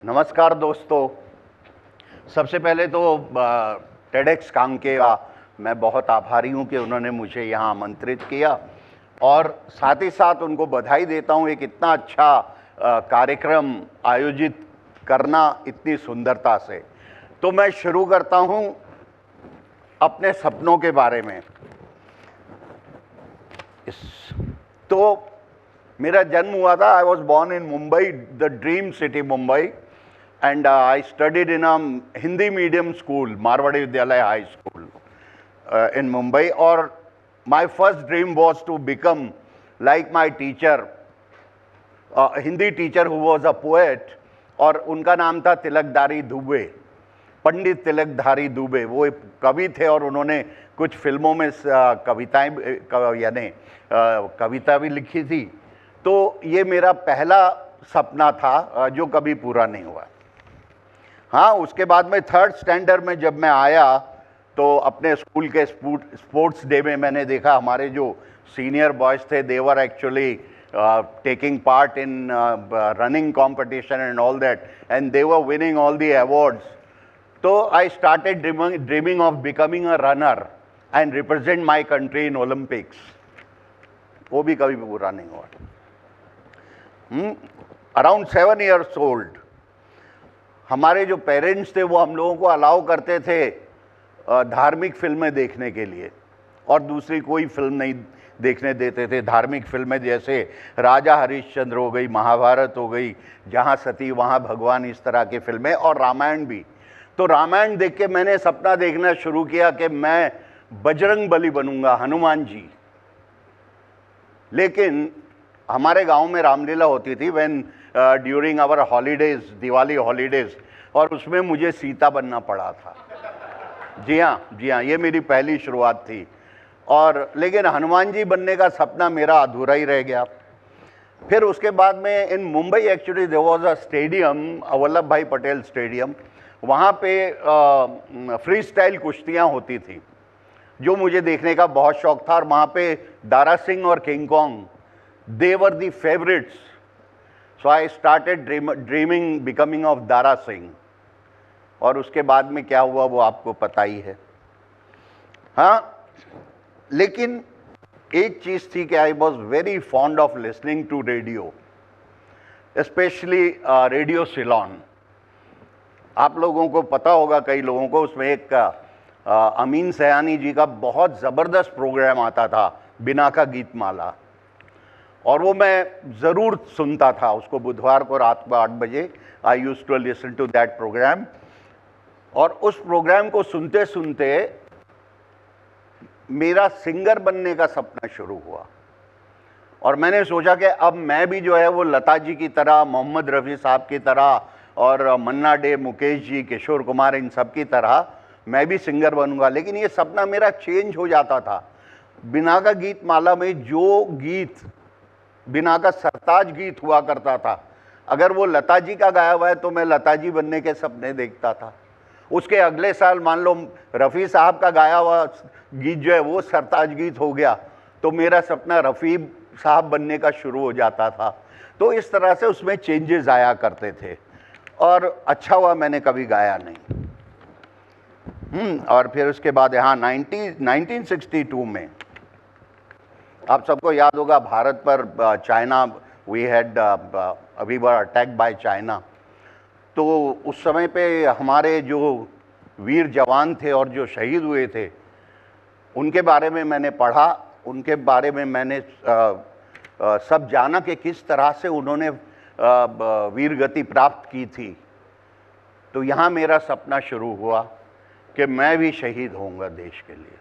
नमस्कार दोस्तों। सबसे पहले तो टेडेक्स कांके का मैं बहुत आभारी हूं कि उन्होंने मुझे यहां आमंत्रित किया और साथ ही साथ उनको बधाई देता हूं एक इतना अच्छा कार्यक्रम आयोजित करना इतनी सुंदरता से। तो मैं शुरू करता हूं अपने सपनों के बारे में। तो मेरा जन्म हुआ था, I was born in Mumbai, the dream city Mumbai, and I studied in a Hindi medium school, Marwadi Vidyalaya High School in Mumbai. और my first dream was to become like my teacher, Hindi teacher who was a poet, और उनका नाम था तिलकधारी दुबे, पंडित तिलकधारी दुबे। वो एक कवि थे और उन्होंने कुछ फिल्मों में कविताएं यानी कविता भी लिखी थी। तो ये मेरा पहला सपना था जो कभी पूरा नहीं हुआ। हाँ, उसके बाद में थर्ड स्टैंडर्ड में जब मैं आया तो अपने स्कूल के स्पोर्ट्स डे में मैंने देखा हमारे जो सीनियर बॉयज़ थे, they were actually taking part in running competition and all that, and they were winning all the awards. तो I started dreaming of becoming a runner and represent my country in Olympics. वो भी कभी पूरा नहीं हुआ। Around 7 years old हमारे जो parents थे वो हम लोगों को अलाउ करते थे धार्मिक फिल्में देखने के लिए, और दूसरी कोई फिल्म नहीं देखने देते थे। धार्मिक फिल्में जैसे राजा हरिश्चंद्र हो गई, महाभारत हो गई, जहाँ सती वहाँ भगवान, इस तरह की फिल्में, और रामायण भी। तो रामायण देख के मैंने सपना देखना शुरू किया कि मैं बजरंग बली बनूंगा, हनुमान जी। लेकिन हमारे गांव में रामलीला होती थी when during our holidays, Diwali holidays, और उसमें मुझे सीता बनना पड़ा था। जी हाँ, ये मेरी पहली शुरुआत थी। और लेकिन हनुमान जी बनने का सपना मेरा अधूरा ही रह गया। फिर उसके बाद में in Mumbai actually there was a stadium, Vallabh Bhai Patel stadium. वहाँ पे फ्री स्टाइल कुश्तियाँ होती थी जो मुझे देखने का बहुत शौक था। और वहाँ पे दारा सिंह और king Kong, they were the favorites. So I started dreaming becoming of Dara Singh. और उसके बाद में क्या हुआ वो आपको पता ही है। हाँ, लेकिन एक चीज़ थी कि I was very fond of listening to radio, specially radio Ceylon. आप लोगों को पता होगा, कई लोगों को, उसमें एक अमीन सयानी जी का बहुत ज़बरदस्त प्रोग्राम आता था, बिना का गीत माला, और वो मैं ज़रूर सुनता था उसको। बुधवार को रात को 8 बजे I used to listen to that programme. और उस प्रोग्राम को सुनते सुनते मेरा सिंगर बनने का सपना शुरू हुआ। और मैंने सोचा कि अब मैं भी जो है वो लता जी की तरह, मोहम्मद रफ़ी साहब की तरह, और मन्ना डे, मुकेश जी, किशोर कुमार, इन सब की तरह मैं भी सिंगर बनूंगा। लेकिन ये सपना मेरा चेंज हो जाता था। बिना का गीत माला में जो गीत, बिना का सरताज गीत हुआ करता था, अगर वो लता जी का गाया हुआ है तो मैं लता जी बनने के सपने देखता था। उसके अगले साल मान लो रफ़ी साहब का गाया हुआ गीत जो है वो सरताज गीत हो गया, तो मेरा सपना रफ़ी साहब बनने का शुरू हो जाता था। तो इस तरह से उसमें चेंजेस आया करते थे, और अच्छा हुआ मैंने कभी गाया नहीं। और फिर उसके बाद यहाँ 1962 में आप सबको याद होगा, भारत पर China, we had we were attacked by China. तो उस समय पे हमारे जो वीर जवान थे और जो शहीद हुए थे, उनके बारे में मैंने पढ़ा, उनके बारे में मैंने सब जाना कि किस तरह से उन्होंने वीर गति प्राप्त की थी। तो यहाँ मेरा सपना शुरू हुआ कि मैं भी शहीद होऊंगा देश के लिए,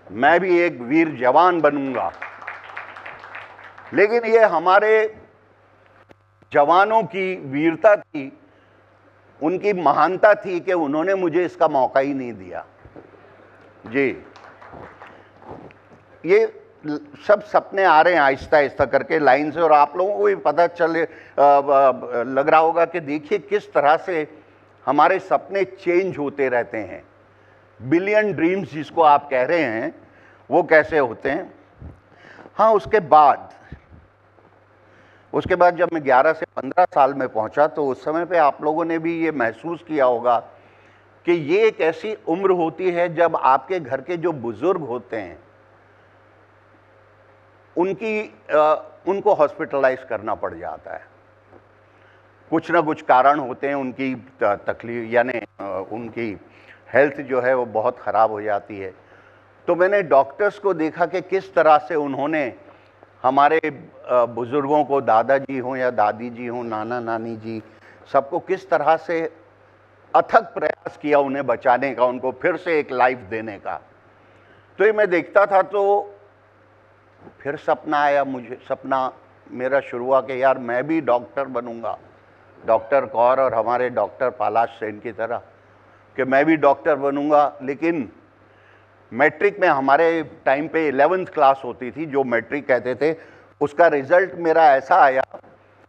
मैं भी एक वीर जवान बनूंगा। लेकिन ये हमारे जवानों की वीरता थी, उनकी महानता थी कि उन्होंने मुझे इसका मौका ही नहीं दिया। जी, ये सब सपने आ रहे हैं आहिस्ता आहिस्ता करके लाइन से, और आप लोगों को भी पता चले लग रहा होगा कि देखिए किस तरह से हमारे सपने चेंज होते रहते हैं। बिलियन ड्रीम्स जिसको आप कह रहे हैं वो कैसे होते हैं। हाँ, उसके बाद उसके बाद जब मैं 11 से 15 साल में पहुंचा तो उस समय पे आप लोगों ने भी ये महसूस किया होगा कि ये एक ऐसी उम्र होती है जब आपके घर के जो बुजुर्ग होते हैं उनको हॉस्पिटलाइज करना पड़ जाता है। कुछ ना कुछ कारण होते हैं, उनकी तकलीफ यानी उनकी हेल्थ जो है वो बहुत ख़राब हो जाती है। तो मैंने डॉक्टर्स को देखा कि किस तरह से उन्होंने हमारे बुज़ुर्गों को, दादाजी हों या दादी जी हों, नाना नानी जी, सबको किस तरह से अथक प्रयास किया उन्हें बचाने का, उनको फिर से एक लाइफ देने का। तो ये मैं देखता था तो फिर सपना आया, मुझे सपना मेरा शुरू हुआ कि यार मैं भी डॉक्टर बनूंगा, डॉक्टर कौर और हमारे डॉक्टर पालाश सेन की तरह, कि मैं भी डॉक्टर बनूंगा। लेकिन मैट्रिक में हमारे टाइम पे 11th क्लास होती थी, जो मैट्रिक कहते थे, उसका रिजल्ट मेरा ऐसा आया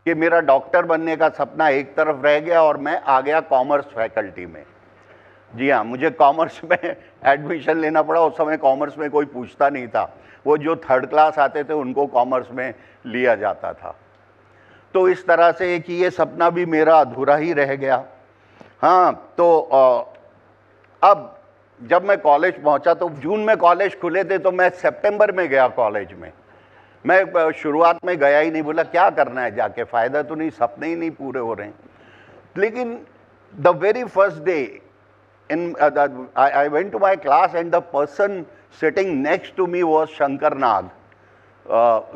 कि मेरा डॉक्टर बनने का सपना एक तरफ रह गया और मैं आ गया कॉमर्स फैकल्टी में। जी हाँ, मुझे कॉमर्स में एडमिशन लेना पड़ा। उस समय कॉमर्स में कोई पूछता नहीं था, वो जो 3rd क्लास आते थे उनको कॉमर्स में लिया जाता था। तो इस तरह से कि ये सपना भी मेरा अधूरा ही रह गया। हाँ, तो अब जब मैं कॉलेज पहुंचा तो जून में कॉलेज खुले थे, तो मैं सितंबर में गया कॉलेज में। मैं शुरुआत में गया ही नहीं, बोला क्या करना है जाके, फ़ायदा तो नहीं, सपने ही नहीं पूरे हो रहे हैं। लेकिन the very first day I went to my class and the person sitting next to me was Shankar Nag.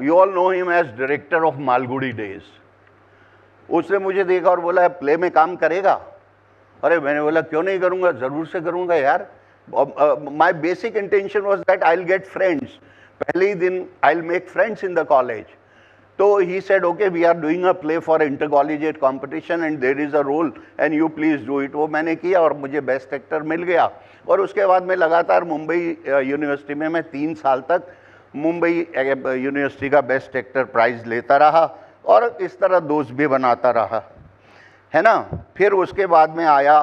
You all know him as director of Malgudi days. उसने मुझे देखा और बोला प्ले में काम करेगा? अरे मैंने बोला क्यों नहीं करूँगा, ज़रूर से करूँगा यार। My basic intention was that I'll get friends. पहले ही दिन I'll make friends in the college. So he said, okay, we are doing a play for intercollegiate competition and there is a role and you please do it. वो मैंने किया और मुझे best actor मिल गया। और उसके बाद मैं लगातार मुंबई यूनिवर्सिटी में मैं 3 साल तक मुंबई यूनिवर्सिटी का बेस्ट एक्टर प्राइज़ लेता रहा और इस तरह दोस्त भी बनाता रहा, है ना। फिर उसके बाद में आया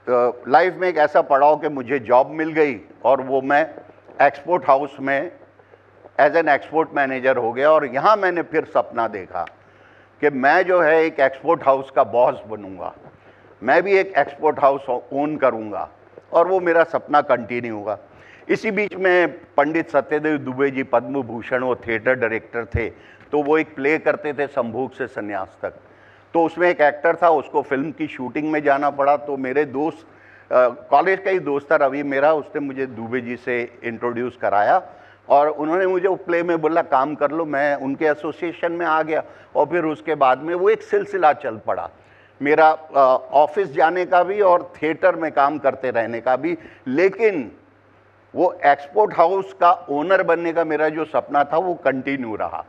लाइफ में एक ऐसा पड़ाव कि मुझे जॉब मिल गई और वो मैं एक्सपोर्ट हाउस में एज एन एक्सपोर्ट मैनेजर हो गया। और यहाँ मैंने फिर सपना देखा कि मैं जो है एक एक्सपोर्ट हाउस का बॉस बनूंगा, मैं भी एक एक्सपोर्ट हाउस ओन करूंगा और वो मेरा सपना कंटिन्यू होगा। इसी बीच में पंडित सत्यदेव दुबे जी, पद्म भूषण, वो थिएटर डायरेक्टर थे, तो वो एक प्ले करते थे संभोग से संन्यास तक। तो उसमें एक एक्टर था, उसको फिल्म की शूटिंग में जाना पड़ा। तो मेरे दोस्त, कॉलेज का ही दोस्त था रवि मेरा, उसने मुझे दुबे जी से इंट्रोड्यूस कराया और उन्होंने मुझे वो प्ले में बोला काम कर लो। मैं उनके एसोसिएशन में आ गया और फिर उसके बाद में वो एक सिलसिला चल पड़ा मेरा ऑफिस जाने का भी और थिएटर में काम करते रहने का भी। लेकिन वो एक्सपोर्ट हाउस का ओनर बनने का मेरा जो सपना था वो कंटिन्यू रहा,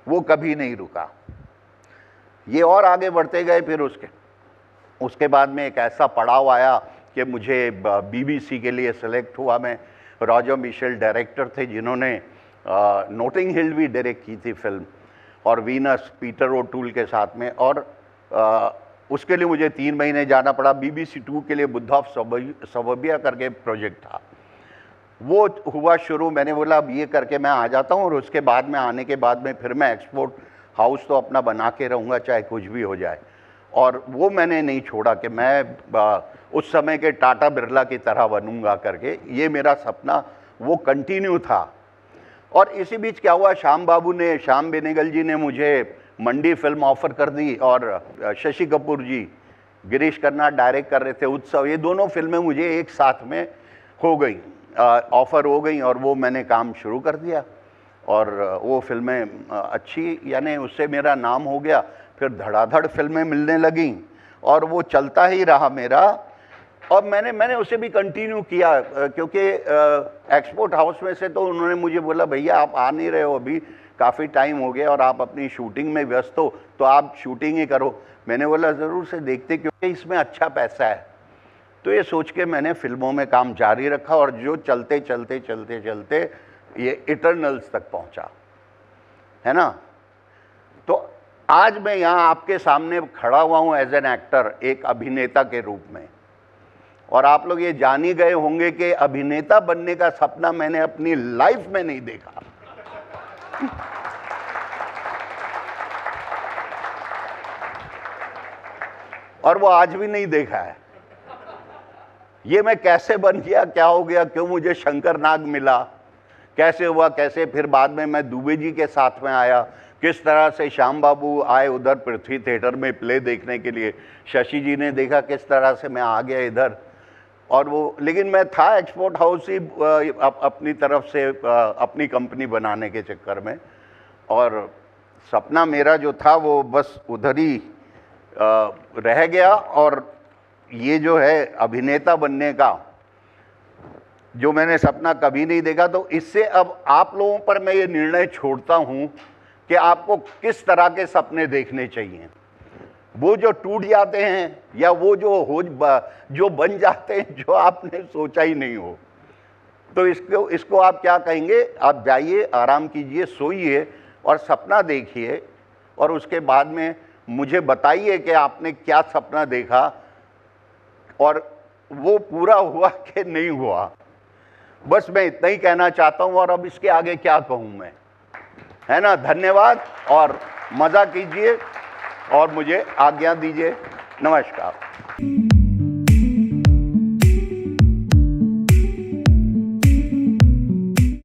वो कभी नहीं रुका। ये और आगे बढ़ते गए। फिर उसके बाद में एक ऐसा पड़ाव आया कि मुझे BBC के लिए सेलेक्ट हुआ। मैं, रॉजर मिशेल डायरेक्टर थे जिन्होंने नोटिंग हिल भी डायरेक्ट की थी फिल्म, और वीनस पीटर ओटूल के साथ में। और उसके लिए मुझे 3 महीने जाना पड़ा। BBC 2 के लिए बुद्ध ऑफ सबबिया करके प्रोजेक्ट था, वो हुआ शुरू। मैंने बोला अब ये करके मैं आ जाता हूँ और उसके बाद में आने के बाद में फिर मैं एक्सपोर्ट हाउस तो अपना बना के रहूँगा चाहे कुछ भी हो जाए। और वो मैंने नहीं छोड़ा कि मैं उस समय के टाटा बिरला की तरह बनूंगा करके, ये मेरा सपना वो कंटिन्यू था। और इसी बीच क्या हुआ, श्याम बेनेगल जी ने मुझे मंडी फिल्म ऑफर कर दी और शशि कपूर जी, गिरीश कर्नाड डायरेक्ट कर रहे थे उत्सव, ये दोनों फिल्में मुझे एक साथ में हो गई, ऑफर हो गई और वो मैंने काम शुरू कर दिया। और वो फिल्में अच्छी, यानी उससे मेरा नाम हो गया। फिर धड़ाधड़ फिल्में मिलने लगी और वो चलता ही रहा मेरा। और मैंने उसे भी कंटिन्यू किया क्योंकि एक्सपोर्ट हाउस में से तो उन्होंने मुझे बोला भैया आप आ नहीं रहे हो, अभी काफ़ी टाइम हो गया और आप अपनी शूटिंग में व्यस्त हो, तो आप शूटिंग ही करो। मैंने बोला ज़रूर से देखते, क्योंकि इसमें अच्छा पैसा है। तो ये सोच के मैंने फिल्मों में काम जारी रखा और जो चलते चलते चलते चलते ये इटरनल्स तक पहुंचा, है ना। तो आज मैं यहाँ आपके सामने खड़ा हुआ हूँ एज एन एक्टर, एक अभिनेता के रूप में। और आप लोग ये जान ही गए होंगे कि अभिनेता बनने का सपना मैंने अपनी लाइफ में नहीं देखा। और वो आज भी नहीं देखा है। ये मैं कैसे बन गया, क्या हो गया, क्यों मुझे शंकर नाग मिला, कैसे हुआ, कैसे फिर बाद में मैं दुबे जी के साथ में आया, किस तरह से श्याम बाबू आए उधर पृथ्वी थिएटर में प्ले देखने के लिए, शशि जी ने देखा किस तरह से मैं आ गया इधर। और वो, लेकिन मैं था एक्सपोर्ट हाउस ही अपनी तरफ से अपनी कंपनी बनाने के चक्कर में, और सपना मेरा जो था वो बस उधर ही रह गया। और ये जो है अभिनेता बनने का जो मैंने सपना कभी नहीं देखा, तो इससे अब आप लोगों पर मैं ये निर्णय छोड़ता हूँ कि आपको किस तरह के सपने देखने चाहिए। वो जो टूट जाते हैं या वो जो बन जाते हैं जो आपने सोचा ही नहीं हो, तो इसको आप क्या कहेंगे? आप जाइए, आराम कीजिए, सोइए और सपना देखिए, और उसके बाद में मुझे बताइए कि आपने क्या सपना देखा और वो पूरा हुआ कि नहीं हुआ। बस मैं इतना ही कहना चाहता हूं, और अब इसके आगे क्या कहूं मैं, है ना। धन्यवाद, और मज़ा कीजिए और मुझे आज्ञा दीजिए। नमस्कार।